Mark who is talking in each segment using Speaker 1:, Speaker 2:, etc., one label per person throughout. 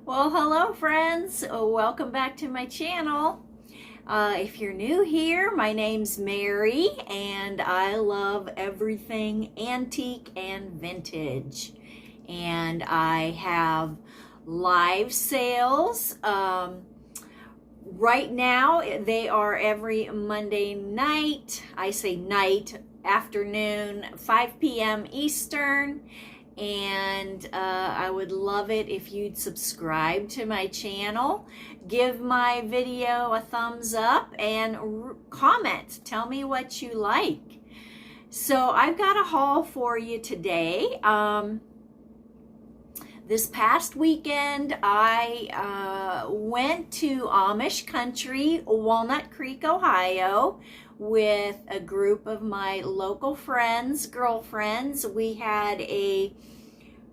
Speaker 1: Well, hello friends. Welcome back to my channel. If you're new here, my name's Mary and I love everything antique and vintage. And I have live sales. Right now, they are every Monday night. I say night, afternoon, 5 p.m. Eastern. And I would love it if you'd subscribe to my channel, give my video a thumbs up, and comment. Tell me what you like. So I've got a haul for you today. This past weekend, I went to Amish country, Walnut Creek, Ohio, with a group of my local friends, girlfriends. We had a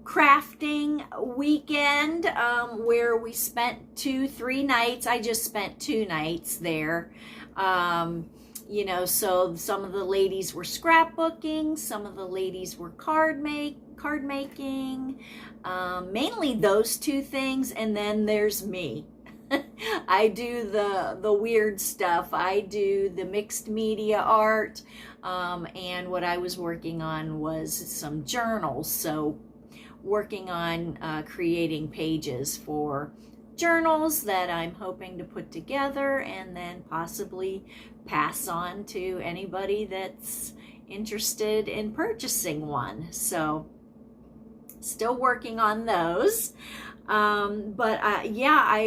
Speaker 1: crafting weekend where we spent 2-3 nights. I just spent 2 nights there. You know, so some of the ladies were scrapbooking, some of the ladies were card making, mainly those 2 things, and then there's me. I do the weird stuff. I do the mixed media art, and what I was working on was some journals. So working on creating pages for journals that I'm hoping to put together and then possibly pass on to anybody that's interested in purchasing one. So still working on those. Yeah,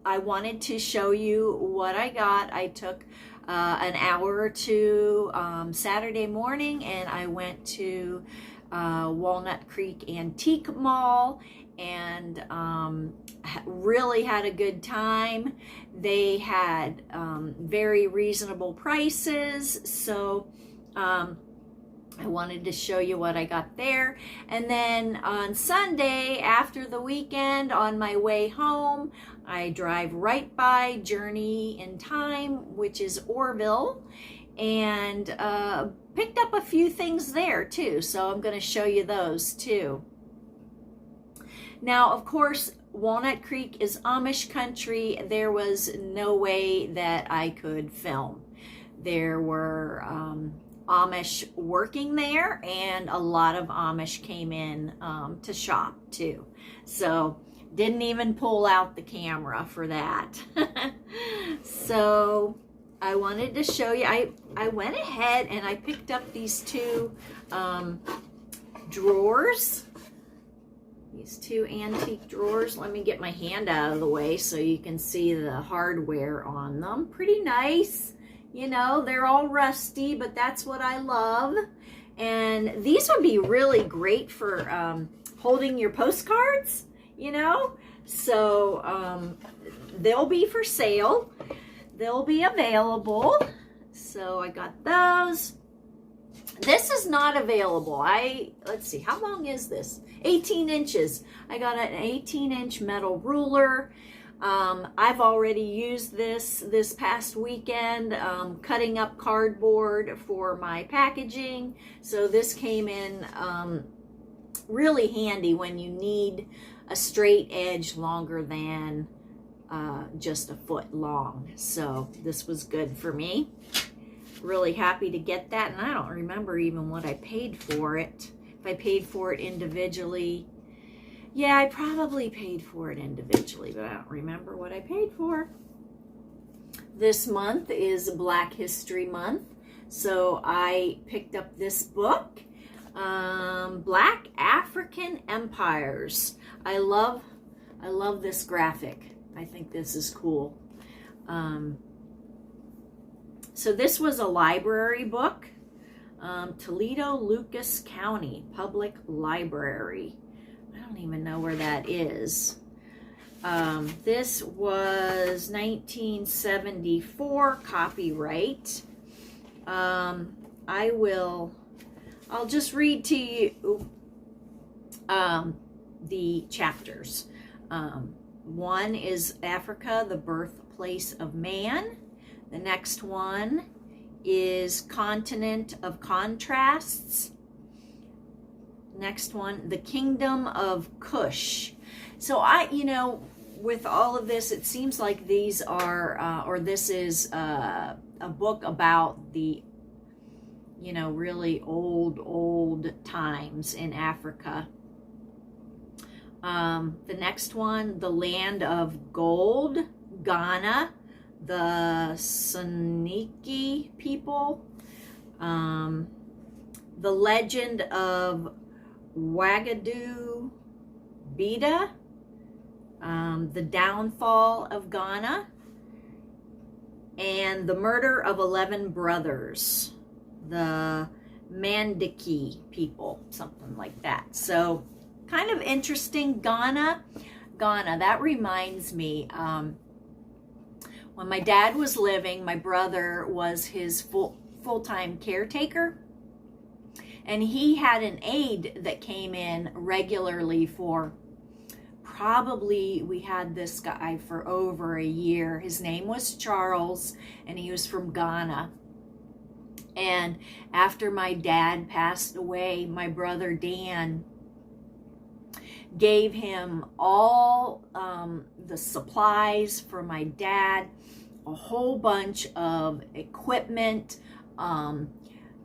Speaker 1: I wanted to show you what I got. I took an hour or two Saturday morning and I went to Walnut Creek Antique Mall and really had a good time. They had very reasonable prices, so I wanted to show you what I got there. And then on Sunday, after the weekend, on my way home, I drive right by Journey in Time, which is Orville, and picked up a few things there too. So I'm going to show you those too. Now, of course, Walnut Creek is Amish country. There was no way that I could film. There were Amish working there, and a lot of Amish came in to shop too. So didn't even pull out the camera for that. So I wanted to show you, I went ahead and I picked up these 2 drawers. These 2 antique drawers. Let me get my hand out of the way so you can see the hardware on them. Pretty nice. You know, they're all rusty, but that's what I love. And these would be really great for holding your postcards, you know. So they'll be for sale. They'll be available. So I got those. This is not available. Let's see, how long is this? 18 inches. I got an 18-inch metal ruler. I've already used this past weekend, cutting up cardboard for my packaging. So this came in really handy when you need a straight edge longer than just a foot long. So this was good for me. Really happy to get that, and I don't remember even what I paid for it. If I paid for it individually, yeah, I probably paid for it individually, but I don't remember what I paid for. This month is Black History Month, so I picked up this book, Black African Empires. I love this graphic. I think this is cool. So this was a library book, Toledo Lucas County Public Library. I don't even know where that is. This was 1974 copyright. I'll just read to you the chapters. One is Africa, the Birthplace of Man. The next one is Continent of Contrasts. Next one, the Kingdom of Kush. So with all of this, it seems like these are, or this is a book about the, really old times in Africa. The next one, The Land of Gold, Ghana, the Soninke people. The Legend of Wagadu Bida, The Downfall of Ghana, and The Murder of 11 Brothers, the Mandiki people, something like that. So kind of interesting. Ghana, that reminds me, when my dad was living, my brother was his full-time caretaker, and he had an aide that came in regularly for probably, we had this guy for over a year. His name was Charles, and he was from Ghana. And after my dad passed away, my brother Dan gave him all the supplies for my dad, a whole bunch of equipment,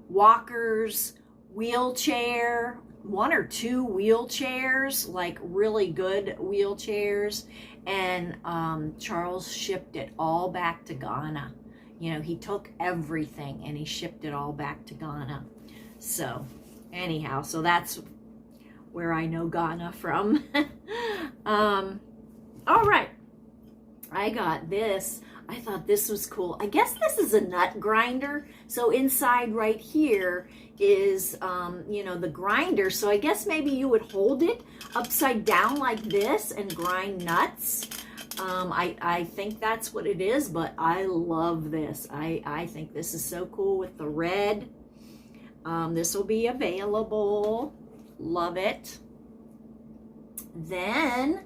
Speaker 1: walkers, wheelchair, 1 or 2 wheelchairs, like really good wheelchairs, and Charles shipped it all back to Ghana. He took everything and he shipped it all back to Ghana. So anyhow, so that's where I know Ghana from. All right, I got this. I thought this was cool. I guess this is a nut grinder. So inside right here is, the grinder. So I guess maybe you would hold it upside down like this and grind nuts. I think that's what it is, but I love this. I think this is so cool with the red. This will be available. Love it. Then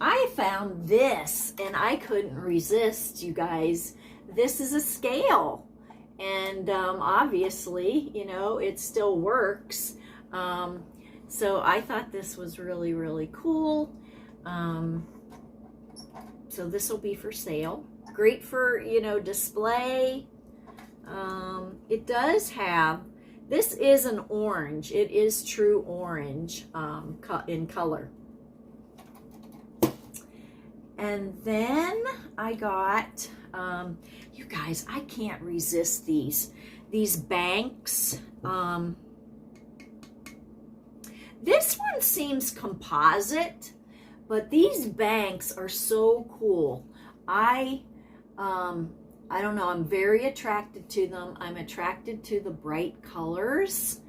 Speaker 1: I found this and I couldn't resist, you guys. This is a scale, and obviously, it still works. So I thought this was really, really cool. So this will be for sale. Great for, display. It does have, this is an orange. It is true orange in color. And then I got, you guys, I can't resist these banks. This one seems composite, but these banks are so cool. I don't know, I'm very attracted to them. I'm attracted to the bright colors.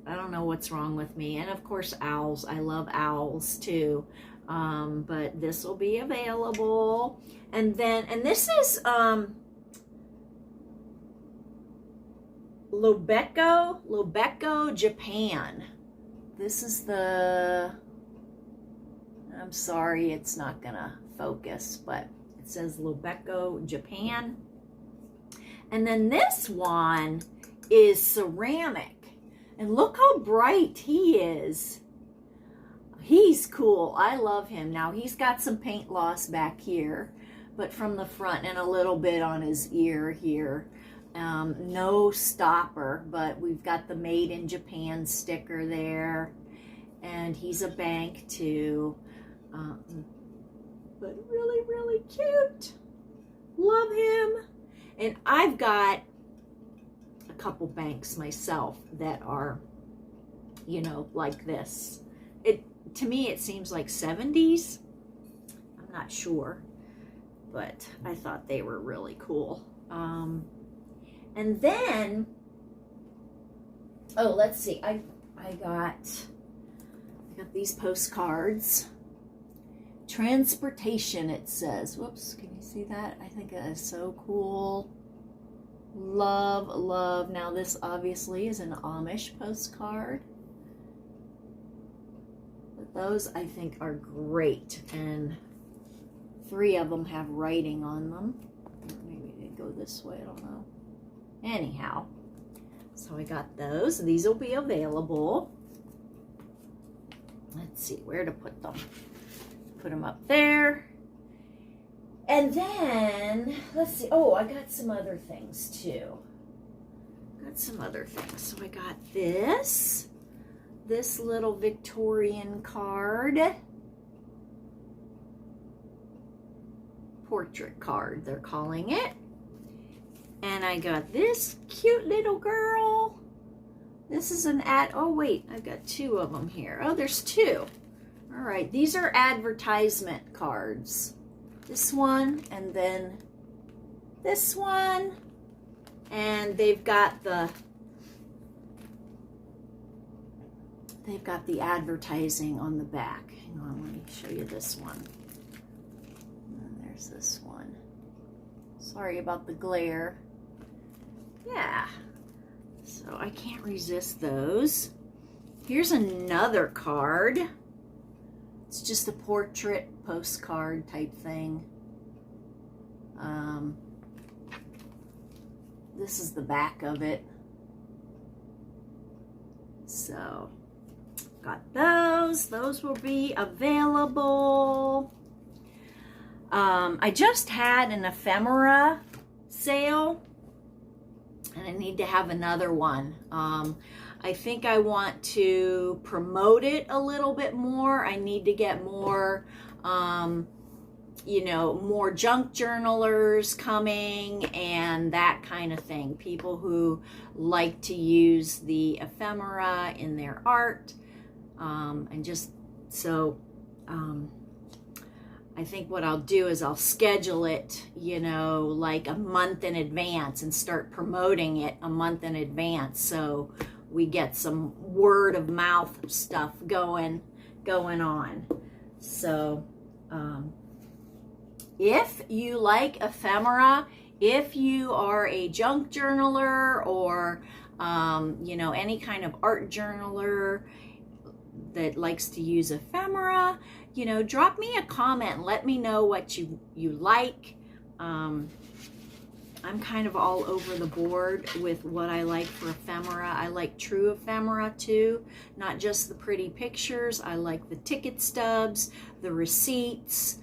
Speaker 1: I don't know what's wrong with me. And of course, owls. I love owls too. But this will be available. And this is Lobeko, Japan. This is I'm sorry, it's not gonna focus, but it says Lobeko, Japan. And then this one is ceramic. And look how bright he is. He's cool. I love him. Now, he's got some paint loss back here, but from the front and a little bit on his ear here. No stopper, but we've got the Made in Japan sticker there. And he's a bank too. But really, really cute. Love him. And I've got a couple banks myself that are, like this. To me, it seems like 70s. I'm not sure, but I thought they were really cool. And then, let's see. I got these postcards. Transportation, it says. Whoops, can you see that? I think that is so cool. Love, love. Now, this obviously is an Amish postcard. But those, I think, are great. And 3 of them have writing on them. Maybe they go this way, I don't know. Anyhow, so I got those. These will be available. let's see where to put them. Put them up there. And then, let's see. Oh, I got some other things too. So I got this little Victorian card. Portrait card, they're calling it. And I got this cute little girl. This is an oh wait, I've got two of them here. Oh, there's two. All right, these are advertisement cards. This one and then this one. And they've got the advertising on the back. Hang on, let me show you this one. And there's this one. Sorry about the glare. Yeah. So I can't resist those. Here's another card. It's just a portrait postcard type thing. This is the back of it. So, got those. Those will be available. I just had an Ephemera sale, and I need to have another one. I think I want to promote it a little bit more. I need to get more, more junk journalers coming and that kind of thing. People who like to use the ephemera in their art. And just so, I think what I'll do is I'll schedule it, like a month in advance and start promoting it a month in advance. So we get some word of mouth stuff going on. So, if you like ephemera, if you are a junk journaler or, any kind of art journaler that likes to use ephemera, drop me a comment and let me know what you like. I'm kind of all over the board with what I like for ephemera. I like true ephemera too, not just the pretty pictures. I like the ticket stubs, the receipts,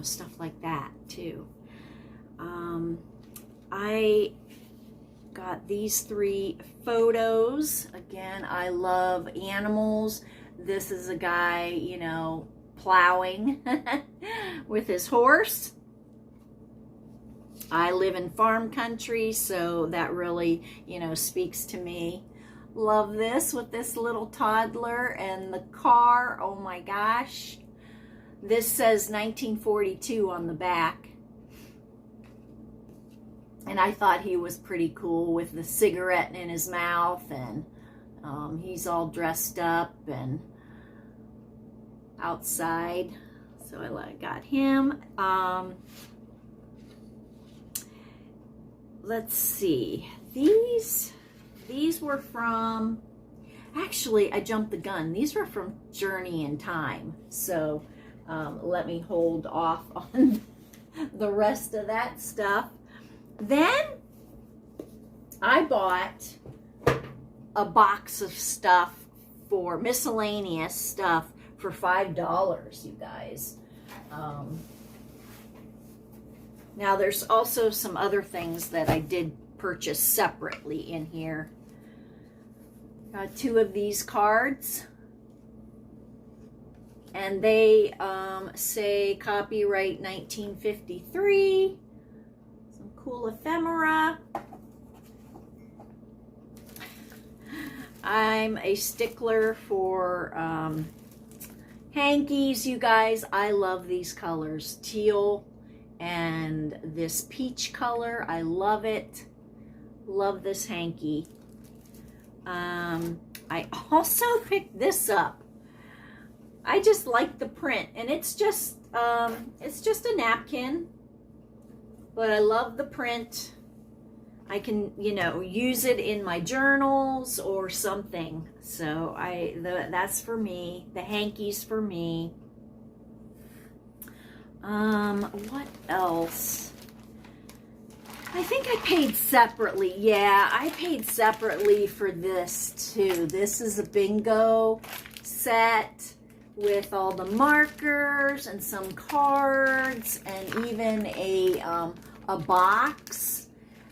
Speaker 1: stuff like that too. I got these 3 photos. Again, I love animals. This is a guy, plowing with his horse. I live in farm country, so that really, speaks to me. Love this with this little toddler and the car. Oh my gosh. This says 1942 on the back. And I thought he was pretty cool with the cigarette in his mouth, and he's all dressed up and outside. So I got him. Let's see. These were from, actually I jumped the gun. These were from Journey in Time. So let me hold off on the rest of that stuff. Then I bought a box of stuff for miscellaneous stuff for $5, you guys. Now there's also some other things that I did purchase separately in here. Got 2 of these cards. And they say copyright 1953. Some cool ephemera. I'm a stickler for hankies, you guys. I love these colors. Teal and this peach color. I love it. Love this hanky. I also picked this up. I just like the print, and it's just a napkin, but I love the print. I can, use it in my journals or something. So that's for me. The hanky's for me. What else? I think I paid separately. Yeah, I paid separately for this too. This is a bingo set with all the markers and some cards and even a box.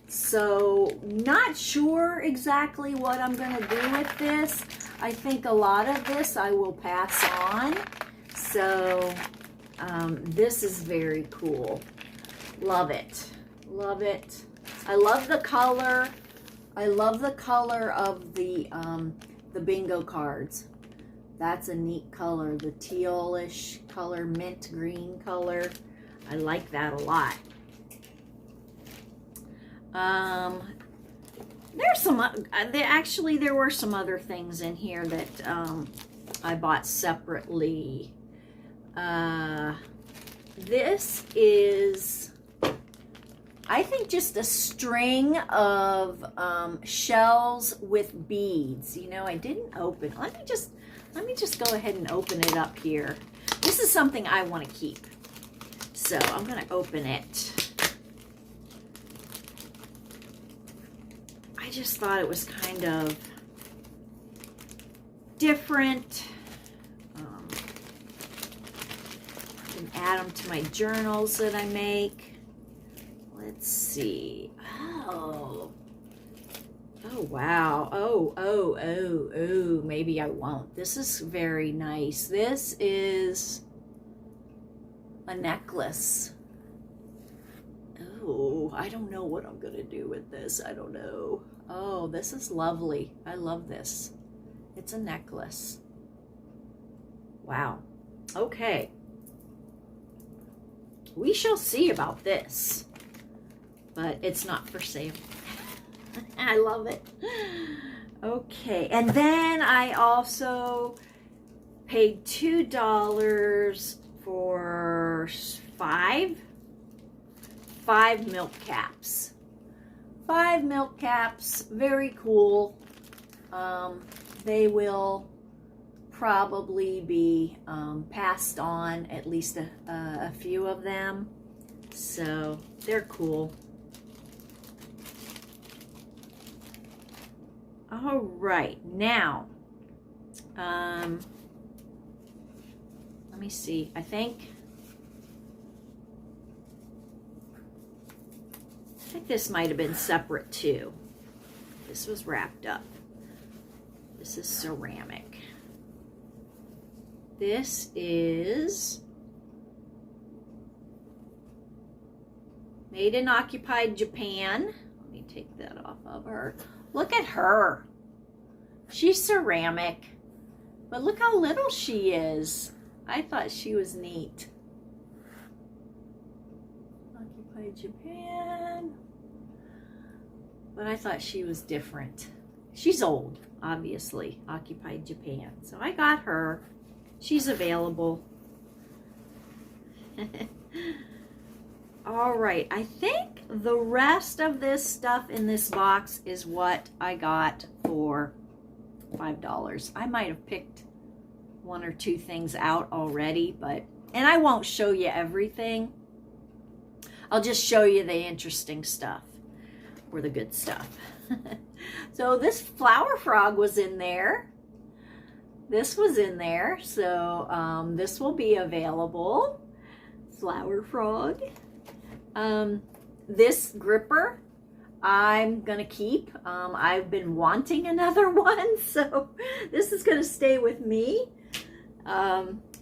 Speaker 1: So not sure exactly what I'm going to do with this. I think a lot of this I will pass on. So this is very cool. Love it. Love it. I love the color. I love the color of the bingo cards. That's a neat color. The tealish color, mint green color. I like that a lot. There's some, actually there were some other things in here that I bought separately. This is, I think, just a string of shells with beads. You know, I didn't open. Let me just go ahead and open it up here. This is something I want to keep. So I'm going to open it. I just thought it was kind of different. I can add them to my journals that I make. Let's see. Oh, wow. Oh, maybe I won't. This is very nice. This is a necklace. Oh, I don't know what I'm going to do with this. I don't know. Oh, this is lovely. I love this. It's a necklace. Wow. Okay. We shall see about this. But it's not for sale. I love it. Okay. And then I also paid $2 for five milk caps. 5 milk caps. Very cool. They will probably be passed on, at least a few of them. So they're cool. All right, now, let me see. I think this might have been separate too. This was wrapped up. This is ceramic. This is made in occupied Japan. Let me take that off of her. Look at her. She's ceramic, but look how little she is. I thought she was neat. Occupied Japan. But I thought she was different. She's old, obviously. Occupied Japan. So I got her. She's available. All right. I think the rest of this stuff in this box is what I got for $5. I might have picked 1 or 2 things out already, and I won't show you everything. I'll just show you the interesting stuff or the good stuff. So this flower frog was in there. This was in there. So this will be available. Flower frog. This gripper I'm gonna keep. I've been wanting another one, so this is gonna stay with me.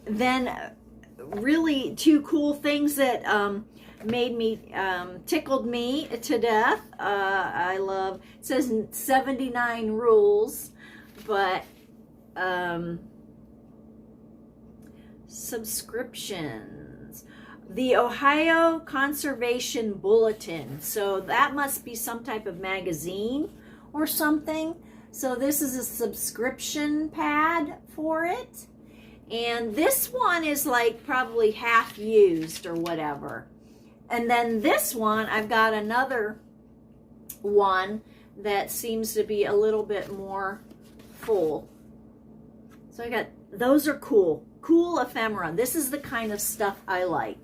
Speaker 1: Then really 2 cool things that made me tickled me to death. I love, it says 79 rules, but subscriptions. The Ohio Conservation Bulletin. So that must be some type of magazine or something. So this is a subscription pad for it. And this one is like probably half used or whatever. And then this one, I've got another one that seems to be a little bit more full. So I got, those are cool. Cool ephemera. This is the kind of stuff I like.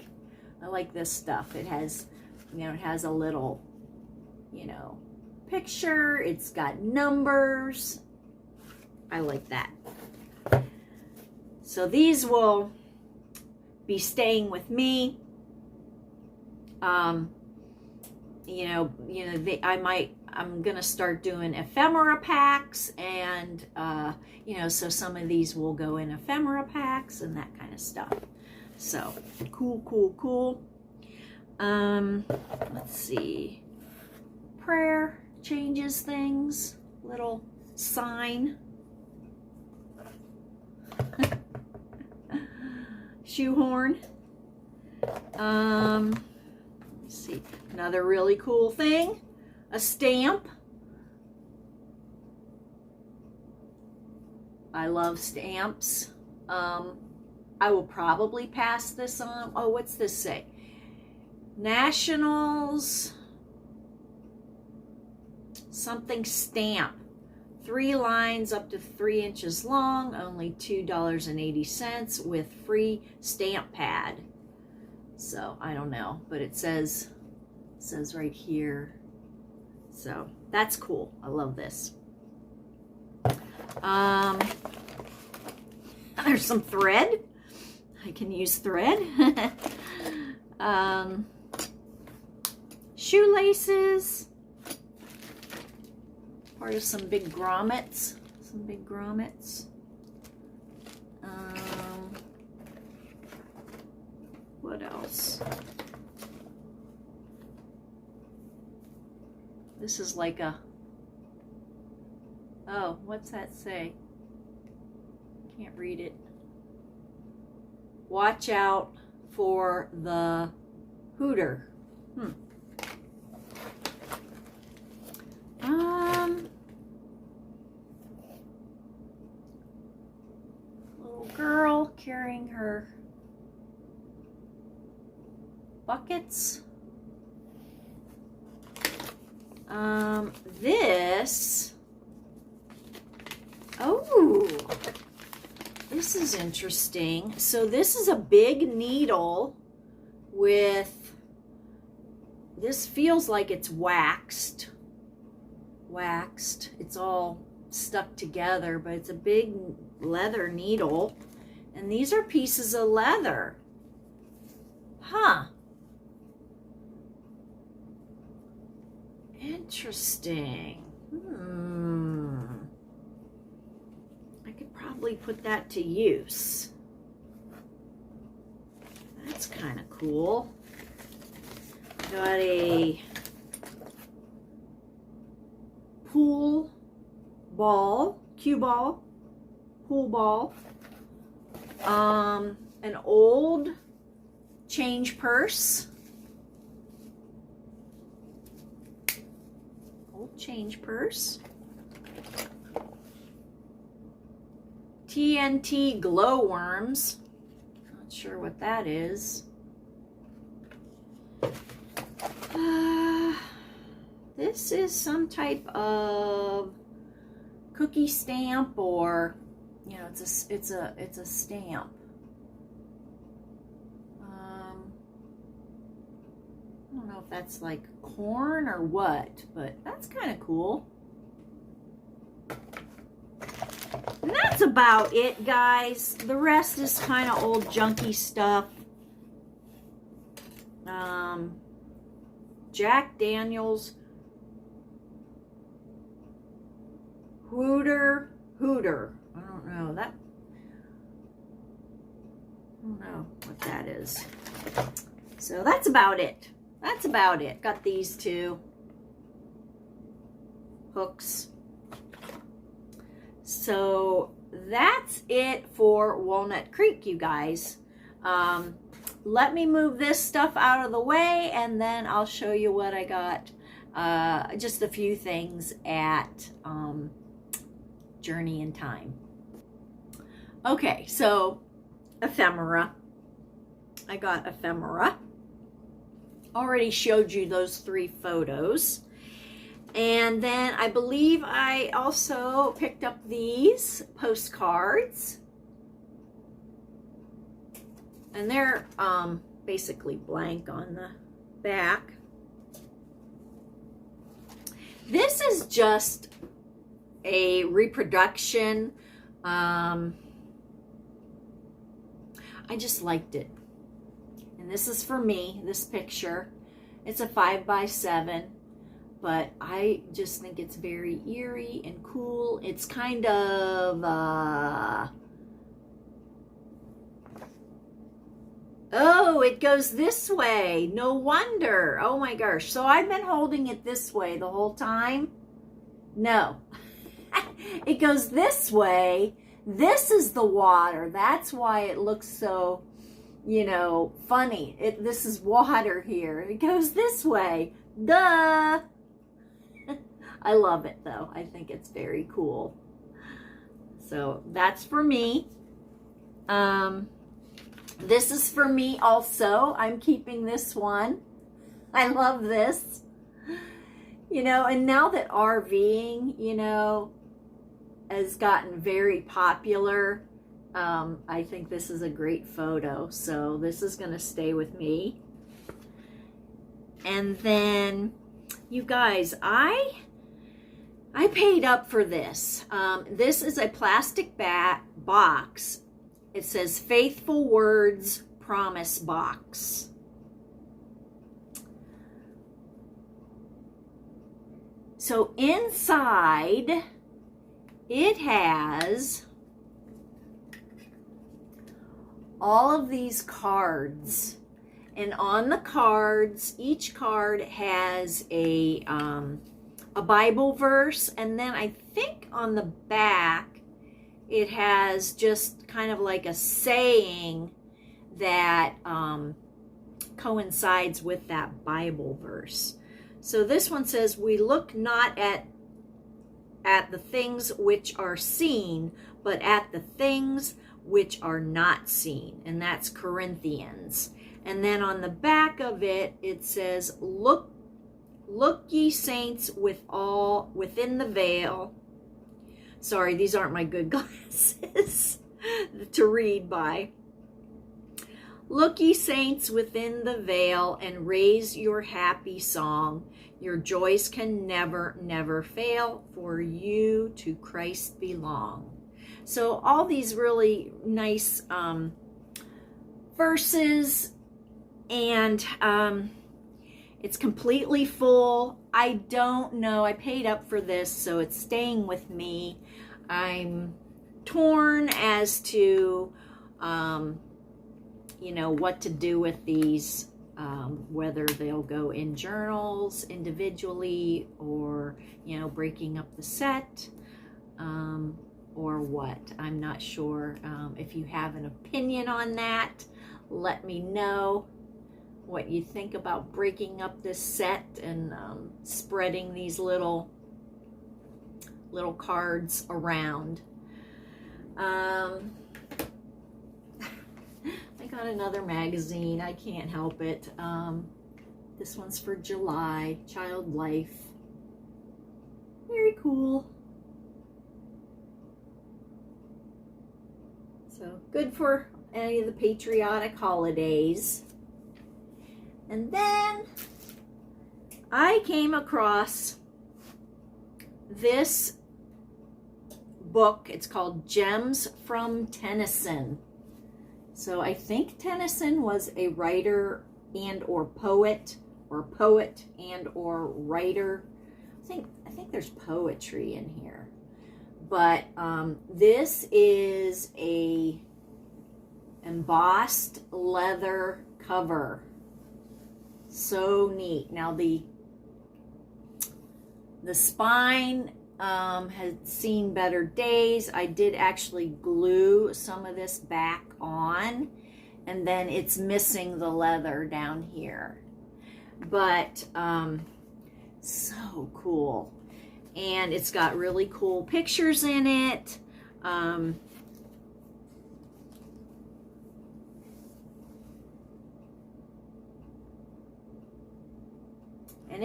Speaker 1: I like this stuff. It has, you know, it has a little, you know, picture. It's got numbers. I like that. So these will be staying with me. I'm gonna start doing ephemera packs, and so some of these will go in ephemera packs and that kind of stuff. So cool. Let's see. Prayer changes things. Little sign. Shoehorn. Let's see. Another really cool thing. A stamp. I love stamps. I will probably pass this on. Oh, what's this say? Nationals something stamp. 3 lines up to 3 inches long, only $2.80 with free stamp pad. So I don't know, but it says right here. So that's cool. I love this. There's some thread. I can use thread. Shoelaces. Part of some big grommets. What else? This is like a, oh, what's that say? Can't read it. Watch out for the hooter. Little girl carrying her buckets. This is interesting. So this is a big needle with, this feels like it's waxed. It's all stuck together, but it's a big leather needle. And these are pieces of leather. Huh. Interesting. I could probably put that to use. That's kind of cool. Got a pool ball, cue ball, pool ball. An old change purse. Change purse. TNT glowworms. Not sure what that is. This is some type of cookie stamp, or it's a stamp. I don't know if that's like corn or what, but that's kind of cool. And that's about it, guys. The rest is kind of old junky stuff. Jack Daniels Hooter. I don't know what that is. So that's about it. Got these 2 hooks. So that's it for Walnut Creek, you guys. Let me move this stuff out of the way, and then I'll show you what I got. Just a few things at Journey in Time. Okay, so ephemera. I got ephemera. Already showed you those 3 photos. And then I believe I also picked up these postcards. And they're basically blank on the back. This is just a reproduction I just liked it. And this is for me, this picture. It's a 5x7, but I just think it's very eerie and cool. It's kind of, oh, it goes this way. No wonder. Oh my gosh. So I've been holding it this way the whole time. No. It goes this way. This is the water. That's why it looks so, you know, funny. This is water here. It goes this way. Duh. I love it though. I think it's very cool. So that's for me. This is for me also. I'm keeping this one. I love this. You know, and now that RVing, you know, has gotten very popular, I think this is a great photo. So this is going to stay with me. And then, you guys, I paid up for this. This is a plastic box. It says Faithful Words Promise Box. So inside, it has all of these cards. And on the cards, each card has a Bible verse. And then I think on the back, it has just kind of like a saying that coincides with that Bible verse. So this one says, we look not at the things which are seen, but at the things which are not seen. And that's Corinthians. And then on the back of it, it says, look ye saints within the veil. Sorry, these aren't my good glasses to read by. Look ye saints within the veil and raise your happy song. Your joys can never, never fail, for you to Christ belong. So all these really nice verses, and it's completely full. I don't know. I paid up for this, so it's staying with me. I'm torn as to, you know, what to do with these, whether they'll go in journals individually or, you know, breaking up the set, or what. I'm not sure. If you have an opinion on that, let me know what you think about breaking up this set and spreading these little cards around. I got another magazine. I can't help it. This one's for July, Child Life. Very cool. So good for any of the patriotic holidays. And then I came across this book. It's called Gems from Tennyson. So I think Tennyson was a writer and or poet, or poet and or writer. I think there's poetry in here. But this is a embossed leather cover. So neat. Now the spine has seen better days. I did actually glue some of this back on, and then it's missing the leather down here. But so cool. And it's got really cool pictures in it. And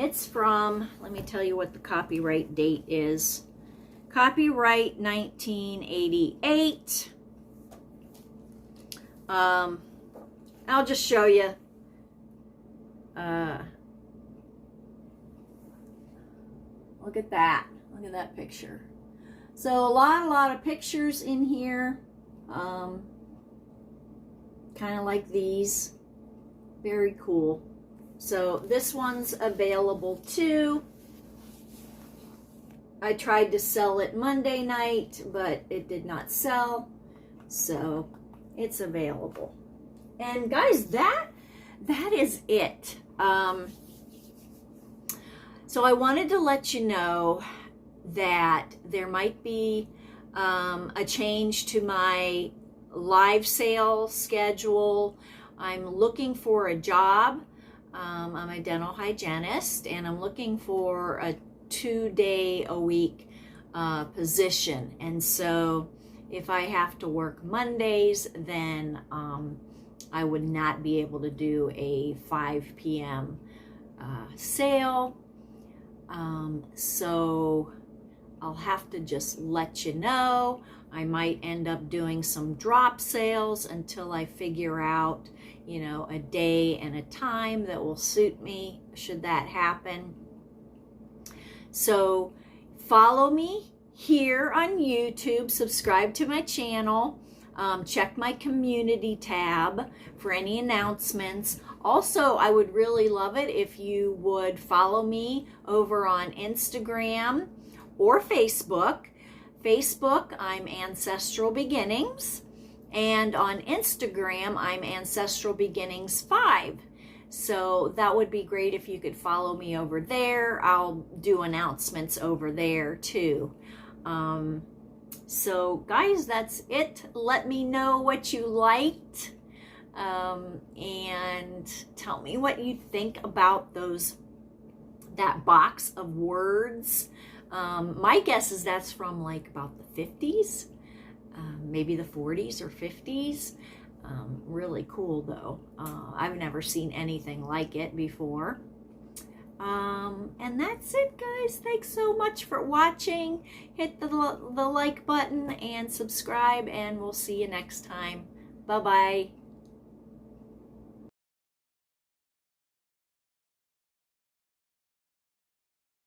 Speaker 1: it's from, let me tell you what the copyright date is. Copyright 1988. I'll just show you. Look at that. Look at that picture. So a lot of pictures in here. kind of like these. Very cool. So this one's available too. I tried to sell it Monday night, but it did not sell. So it's available. And guys, that is it. So I wanted to let you know that there might be a change to my live sale schedule. I'm looking for a job. I'm a dental hygienist, and I'm looking for a 2-day-a-week position. And so if I have to work Mondays, then I would not be able to do a 5 p.m. Sale. So I'll have to just let you know. I might end up doing some drop sales until I figure out, you know, a day and a time that will suit me, should that happen. So follow me here on YouTube, subscribe to my channel, check my community tab for any announcements. Also, I would really love it if you would follow me over on Instagram or Facebook. Facebook, I'm Ancestral Beginnings, and on Instagram, I'm Ancestral Beginnings 5. So that would be great if you could follow me over there. I'll do announcements over there too. So guys, that's it. Let me know what you liked, and tell me what you think about that box of words. My guess is that's from like about the 50s, maybe the 40s or 50s. Really cool though. I've never seen anything like it before. And that's it, guys. Thanks so much for watching. Hit the like button and subscribe, and we'll see you next time. Bye-bye.